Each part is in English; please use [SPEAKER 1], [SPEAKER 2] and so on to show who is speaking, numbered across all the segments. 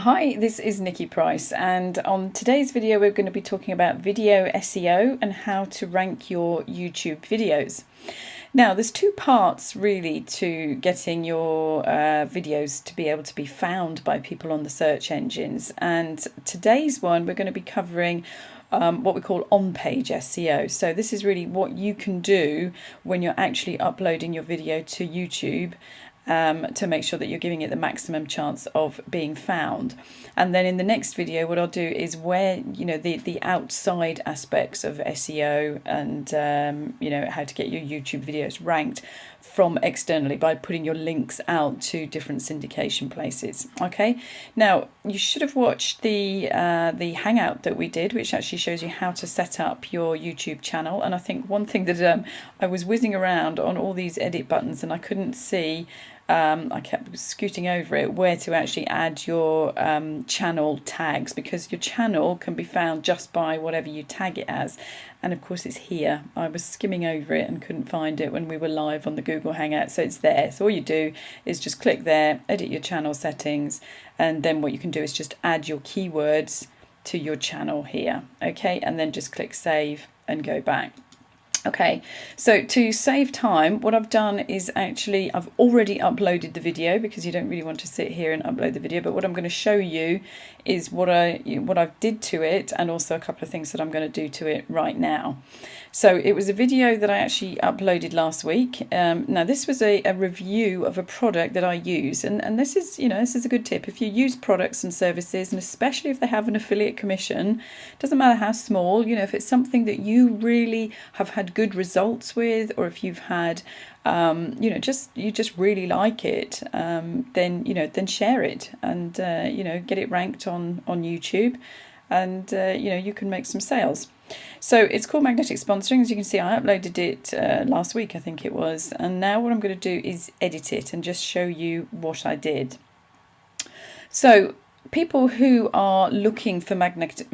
[SPEAKER 1] Hi, this is Nicky Price, and on today's video we're going to be talking about video SEO and how to rank your YouTube videos. Now, there's two parts really to getting your videos to be able to be found by people on the search engines, and today's one we're going to be covering what we call on-page SEO. So this is really what you can do when you're actually uploading your video to YouTube to make sure that you're giving it the maximum chance of being found. And then in the next video, what I'll do is where, the outside aspects of SEO and, how to get your YouTube videos ranked from externally by putting your links out to different syndication places. Okay, now you should have watched the hangout that we did, which actually shows you how to set up your YouTube channel. And I think one thing that I was whizzing around on all these edit buttons and I couldn't see, I kept scooting over it, where to actually add your channel tags, because your channel can be found just by whatever you tag it as. And of course it's here. I was skimming over it and couldn't find it when we were live on the Google Hangout, so it's there. So all you do is just click there, edit your channel settings, and then what you can do is just add your keywords to your channel here. Okay, and then just click save and go back. Okay, so to save time, what I've done is actually I've already uploaded the video, because you don't really want to sit here and upload the video, but what I'm going to show you is what I did to it, and also a couple of things that I'm going to do to it right now. So it was a video that I actually uploaded last week. Now this was a review of a product that I use, and this is this is a good tip. If you use products and services, and especially if they have an affiliate commission, doesn't matter how small, if it's something that you really have had good results with, or if you've had you just really like it, then share it and get it ranked on YouTube, and you can make some sales. So it's called Magnetic Sponsoring. As you can see, I uploaded it last week, I think it was, and now what I'm going to do is edit it and just show you what I did. So people who are looking for magnetic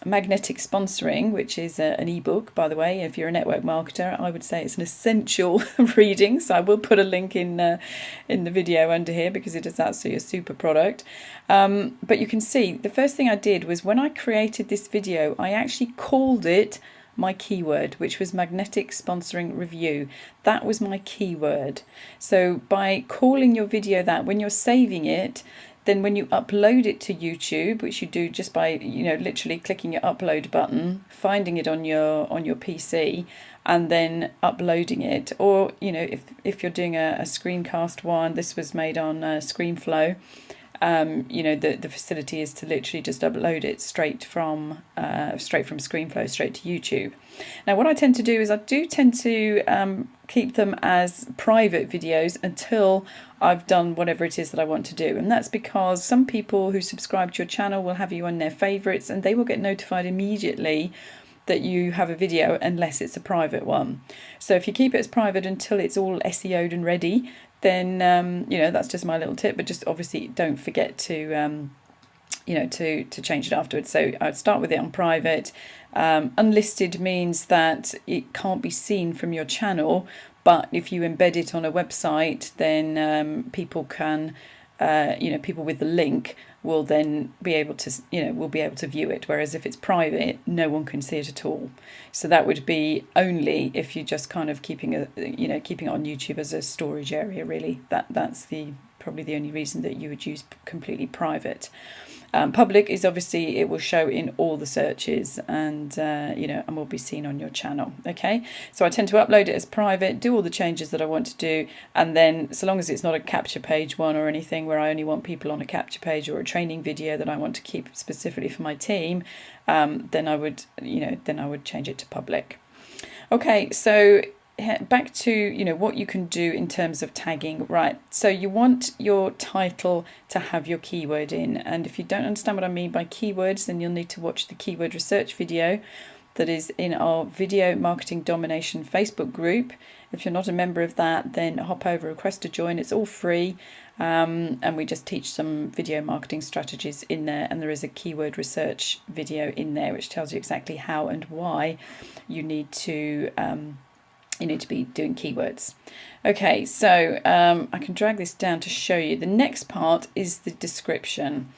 [SPEAKER 1] sponsoring, which is an ebook, by the way. If you're a network marketer, I would say it's an essential reading. So I will put a link in the video under here, because it is absolutely a super product. But you can see the first thing I did was, when I created this video, I actually called it my keyword, which was magnetic sponsoring review. That was my keyword. So by calling your video that, when you're saving it, then when you upload it to YouTube, which you do just by literally clicking your upload button, finding it on your PC, and then uploading it, or if you're doing a screencast one, this was made on ScreenFlow. The facility is to literally just upload it straight from ScreenFlow straight to YouTube. Now what I tend to do is I do tend to keep them as private videos until I've done whatever it is that I want to do, and that's because some people who subscribe to your channel will have you on their favorites, and they will get notified immediately that you have a video unless it's a private one. So if you keep it as private until it's all SEO'd and ready, then that's just my little tip. But just obviously don't forget to to change it afterwards. So I'd start with it on private. Unlisted means that it can't be seen from your channel, but if you embed it on a website, then people can people with the link will then be able to view it, whereas if it's private, no one can see it at all. So that would be only if you're just kind of keeping it on YouTube as a storage area, really. That's probably the only reason that you would use completely private. Public is obviously, it will show in all the searches, and and will be seen on your channel. Okay, so I tend to upload it as private, do all the changes that I want to do, and then so long as it's not a capture page one or anything where I only want people on a capture page, or a training video that I want to keep specifically for my team, then I would change it to public. Okay, so back to what you can do in terms of tagging. Right, so you want your title to have your keyword in, and if you don't understand what I mean by keywords, then you'll need to watch the keyword research video that is in our Video Marketing Domination Facebook group. If you're not a member of that, then hop over, request to join. It's all free, and we just teach some video marketing strategies in there, and there is a keyword research video in there which tells you exactly how and why you need to You need to be doing keywords. Okay, so I can drag this down to show you. The next part is the description.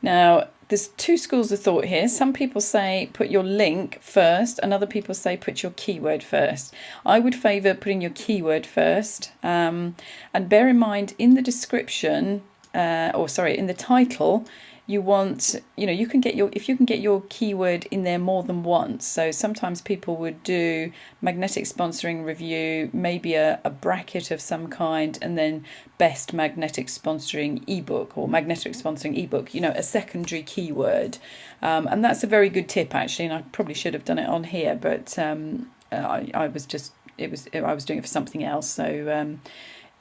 [SPEAKER 1] Now, there's two schools of thought here. Some people say put your link first, and other people say put your keyword first. I would favour putting your keyword first, and bear in mind in the description, in the title, you want, you can get if you can get your keyword in there more than once. So sometimes people would do magnetic sponsoring review, maybe a bracket of some kind, and then best magnetic sponsoring ebook or magnetic sponsoring ebook, a secondary keyword. And that's a very good tip actually, and I probably should have done it on here, but I was doing it for something else. So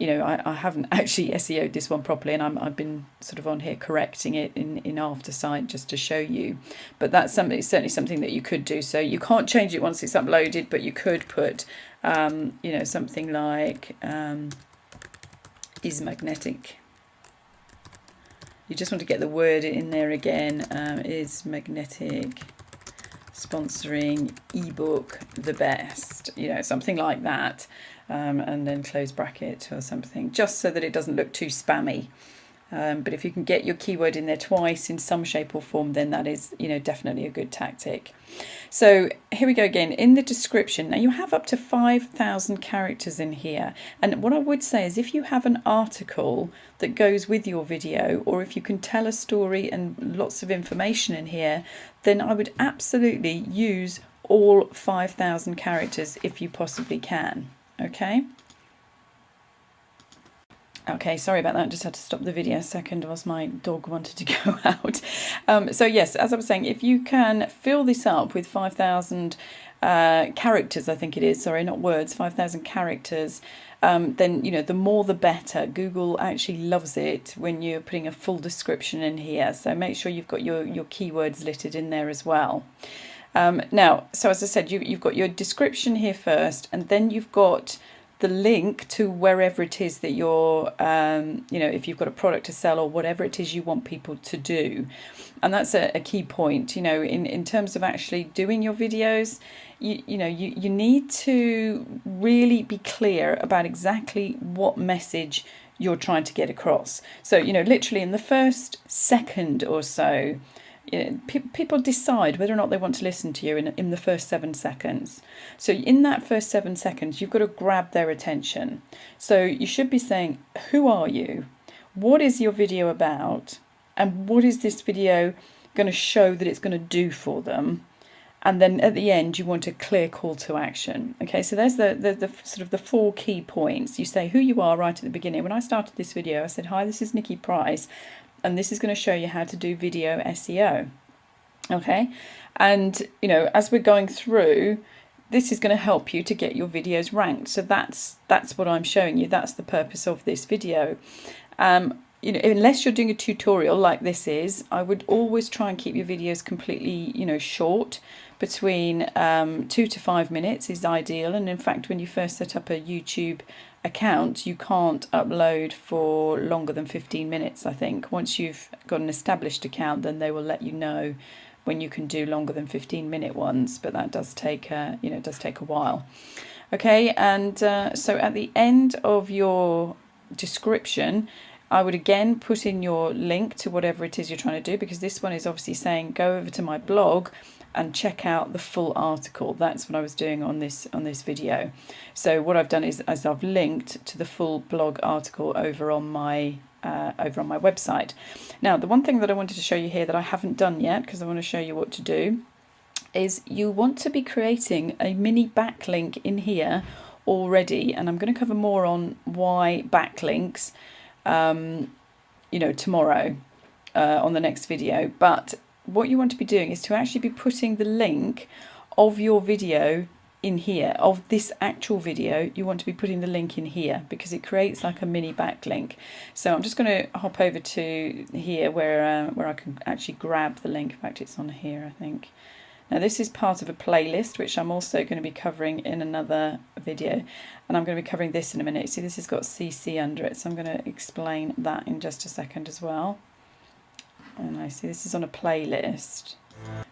[SPEAKER 1] I haven't actually SEO'd this one properly, and I've been sort of on here correcting it in After Sight just to show you. But that's certainly something that you could do. So you can't change it once it's uploaded, but you could put, something like is magnetic. You just want to get the word in there again. Is magnetic sponsoring ebook the best? Something like that. And then close bracket or something, just so that it doesn't look too spammy. But if you can get your keyword in there twice in some shape or form, then that is, definitely a good tactic. So here we go again. In the description, now you have up to 5,000 characters in here. And what I would say is if you have an article that goes with your video, or if you can tell a story and lots of information in here, then I would absolutely use all 5,000 characters if you possibly can. Okay, sorry about that. I just had to stop the video a second whilst my dog wanted to go out. So yes, as I was saying, if you can fill this up with 5,000 characters, I think it is, sorry, not words, 5,000 characters, then, the more the better. Google actually loves it when you're putting a full description in here. So make sure you've got your keywords littered in there as well. Now, so as I said, you've got your description here first, and then you've got the link to wherever it is that you're, if you've got a product to sell or whatever it is you want people to do. And that's a key point, in terms of actually doing your videos. You need to really be clear about exactly what message you're trying to get across. So, literally in the first second or so, people decide whether or not they want to listen to you in the first 7 seconds. So in that first 7 seconds, you've got to grab their attention. So you should be saying, who are you? What is your video about? And what is this video going to show that it's going to do for them? And then at the end, you want a clear call to action. Okay, so there's the sort of the 4 key points. You say who you are right at the beginning. When I started this video, I said, hi, this is Nicky Price, and this is going to show you how to do video SEO. Okay, and as we're going through, this is going to help you to get your videos ranked. So that's what I'm showing you. That's the purpose of this video. Unless you're doing a tutorial like this is, I would always try and keep your videos completely, short. Between 2 to 5 minutes is ideal. And in fact, when you first set up a YouTube account, you can't upload for longer than 15 minutes, I think. Once you've got an established account, then they will let you know when you can do longer than 15-minute ones, but that does take a while. Okay, and so at the end of your description, I would again put in your link to whatever it is you're trying to do, because this one is obviously saying go over to my blog and check out the full article. That's what I was doing on this video. So what I've done is I've linked to the full blog article over on my website. Now, the one thing that I wanted to show you here that I haven't done yet, because I want to show you what to do, is you want to be creating a mini backlink in here already, and I'm going to cover more on why backlinks tomorrow on the next video. But what you want to be doing is to actually be putting the link of your video in here, of this actual video. You want to be putting the link in here because it creates like a mini backlink. So I'm just going to hop over to here where I can actually grab the link. In fact, it's on here, I think. Now this is part of a playlist which I'm also going to be covering in another video, and I'm going to be covering this in a minute. See, this has got CC under it, so I'm going to explain that in just a second as well. And I see this is on a playlist,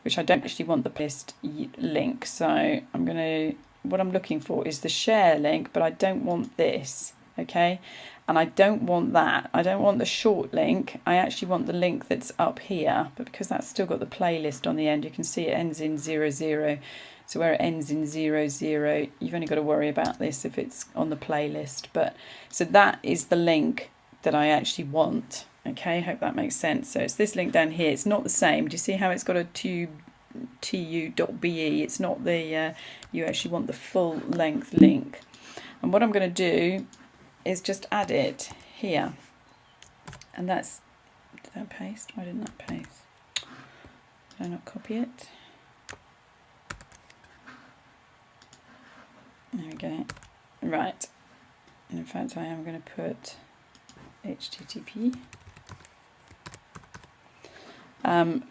[SPEAKER 1] which I don't actually want the playlist link, so I'm going to what I'm looking for is the share link, but I don't want this, okay? And I don't want that. I don't want the short link. I actually want the link that's up here, but because that's still got the playlist on the end, you can see it ends in 00. So where it ends in 00, you've only got to worry about this if it's on the playlist. But so that is the link that I actually want. Okay, hope that makes sense. So it's this link down here. It's not the same. Do you see how it's got a tu.be? It's not the, you actually want the full length link. And what I'm going to do is just add it here. And that's, did I paste? Why didn't that paste? Did I not copy it? There we go. Right. And in fact, I am going to put HTTP.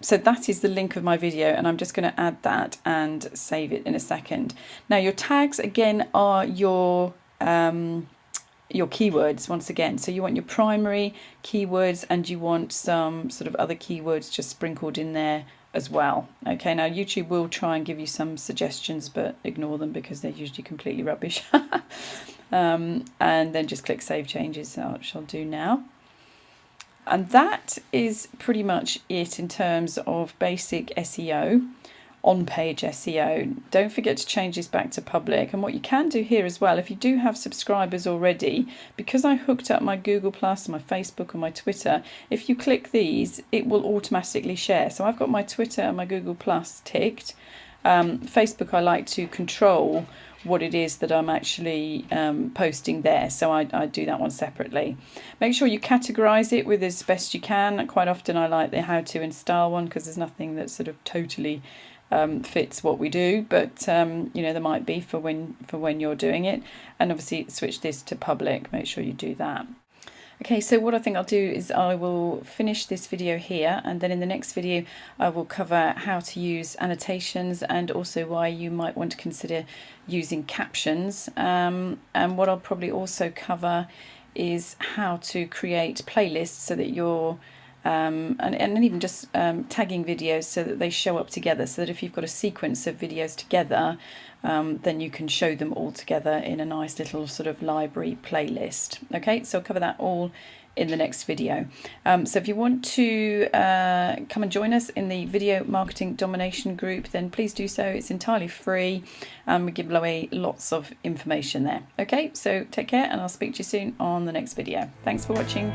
[SPEAKER 1] So that is the link of my video, and I'm just going to add that and save it in a second. Now your tags again are your keywords once again. So you want your primary keywords, and you want some sort of other keywords just sprinkled in there as well. Okay, now YouTube will try and give you some suggestions, but ignore them because they're usually completely rubbish. And then just click Save Changes, which I'll do now. And that is pretty much it in terms of basic SEO, on-page SEO. Don't forget to change this back to public. And what you can do here as well, if you do have subscribers already, because I hooked up my Google+, my Facebook and my Twitter, if you click these, it will automatically share. So I've got my Twitter and my Google+ ticked. Facebook, I like to control what it is that I'm actually posting there, so I do that one separately. Make sure you categorize it with as best you can. Quite often I like the how to and style one because there's nothing that sort of totally fits what we do, but you know, there might be for when you're doing it. And obviously switch this to public, make sure you do that. Okay, so what I think I'll do is I will finish this video here, and then in the next video I will cover how to use annotations and also why you might want to consider using captions. And what I'll probably also cover is how to create playlists so that you're and even just tagging videos so that they show up together, so that if you've got a sequence of videos together, then you can show them all together in a nice little sort of library playlist. Okay, so I'll cover that all in the next video. So if you want to come and join us in the Video Marketing Domination group, then please do so. It's entirely free, and we give away lots of information there. Okay, so take care, and I'll speak to you soon on the next video. Thanks for watching.